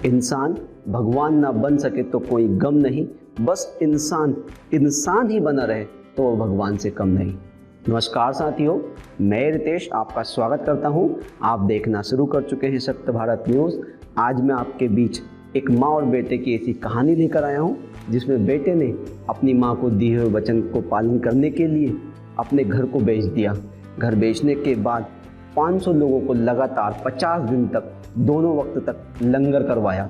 इंसान भगवान ना बन सके तो कोई गम नहीं, बस इंसान इंसान ही बना रहे तो वो भगवान से कम नहीं। नमस्कार साथियों, मैं रितेश आपका स्वागत करता हूं। आप देखना शुरू कर चुके हैं सत्य भारत न्यूज़। आज मैं आपके बीच एक माँ और बेटे की ऐसी कहानी लेकर आया हूं, जिसमें बेटे ने अपनी माँ को दिए हुए वचन को पालन करने के लिए अपने घर को बेच दिया। घर बेचने के बाद 500 लोगों को लगातार 50 दिन तक दोनों वक्त तक लंगर करवाया।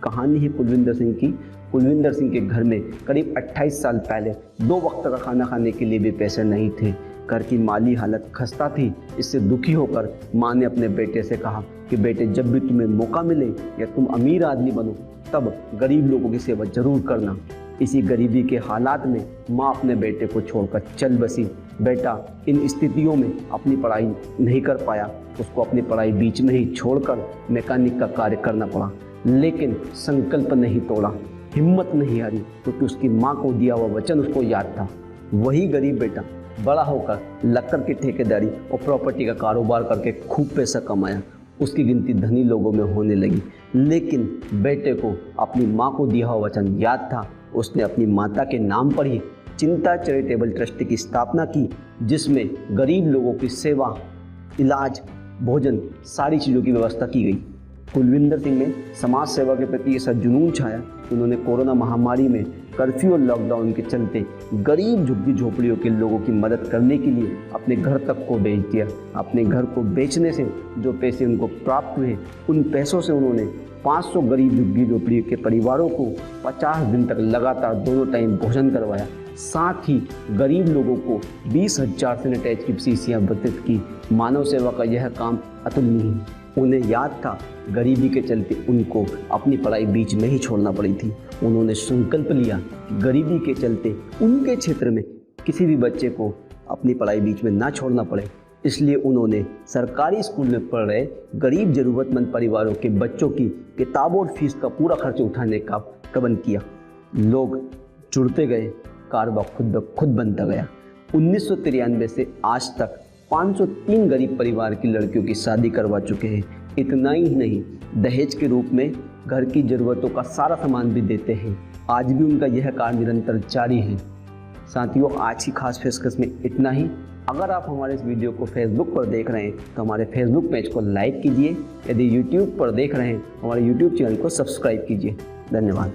कहानी है कुलविंदर सिंह की। कुलविंदर सिंह के घर में करीब 28 साल पहले 2 वक्त का खाना खाने के लिए भी पैसे नहीं थे। घर की माली हालत खस्ता थी। इससे दुखी होकर माँ ने अपने बेटे से कहा कि बेटे, जब भी तुम्हें मौका मिले या तुम अमीर आदमी बनो तब गरीब लोगों की सेवा जरूर करना। इसी गरीबी के हालात में माँ अपने बेटे को छोड़कर चल बसी। बेटा इन स्थितियों में अपनी पढ़ाई नहीं कर पाया। उसको अपनी पढ़ाई बीच में ही छोड़कर मैकेनिक का कार्य करना पड़ा, लेकिन संकल्प नहीं तोड़ा, हिम्मत नहीं हारी, क्योंकि उसकी माँ को दिया हुआ वचन उसको याद था। वही गरीब बेटा बड़ा होकर लक्कर की ठेकेदारी और प्रॉपर्टी का कारोबार करके खूब पैसा कमाया। उसकी गिनती धनी लोगों में होने लगी, लेकिन बेटे को अपनी माँ को दिया हुआ वचन याद था। उसने अपनी माता के नाम पर ही चिंता चैरिटेबल ट्रस्ट की स्थापना की, जिसमें गरीब लोगों की सेवा, इलाज, भोजन, सारी चीज़ों की व्यवस्था की गई। कुलविंदर सिंह में समाज सेवा के प्रति ऐसा जुनून छाया। उन्होंने कोरोना महामारी में कर्फ्यू और लॉकडाउन के चलते गरीब झुग्गी झोपड़ियों के लोगों की मदद करने के लिए अपने घर तक को बेच दिया। अपने घर को बेचने से जो पैसे उनको प्राप्त हुए, उन पैसों से उन्होंने 500 गरीब झुग्गी झोपड़ियों के परिवारों को 50 दिन तक लगातार दोनों टाइम भोजन करवाया। साथ ही गरीब लोगों को 20,000 सैनिटाइज की शीशियाँ वितरित की। मानव सेवा का यह काम अतुलनीय। उन्हें याद था गरीबी के चलते उनको अपनी पढ़ाई बीच में ही छोड़ना पड़ी थी। उन्होंने संकल्प लिया कि गरीबी के चलते उनके क्षेत्र में किसी भी बच्चे को अपनी पढ़ाई बीच में ना छोड़ना पड़े। इसलिए उन्होंने सरकारी स्कूल में पढ़ रहे गरीब ज़रूरतमंद परिवारों के बच्चों की किताबों और फीस का पूरा खर्च उठाने का प्रबंध किया। लोग जुड़ते गए, कारोबार खुद ब खुद बनता गया। 1993 से आज तक 503 गरीब परिवार की लड़कियों की शादी करवा चुके हैं। इतना ही नहीं, दहेज के रूप में घर की ज़रूरतों का सारा सामान भी देते हैं। आज भी उनका यह कार्य निरंतर जारी है। साथियों, आज की खास पेशकश में इतना ही। अगर आप हमारे इस वीडियो को फेसबुक पर देख रहे हैं तो हमारे फेसबुक पेज को लाइक कीजिए। यदि यूट्यूब पर देख रहे हैं तो हमारे यूट्यूब चैनल को सब्सक्राइब कीजिए। धन्यवाद।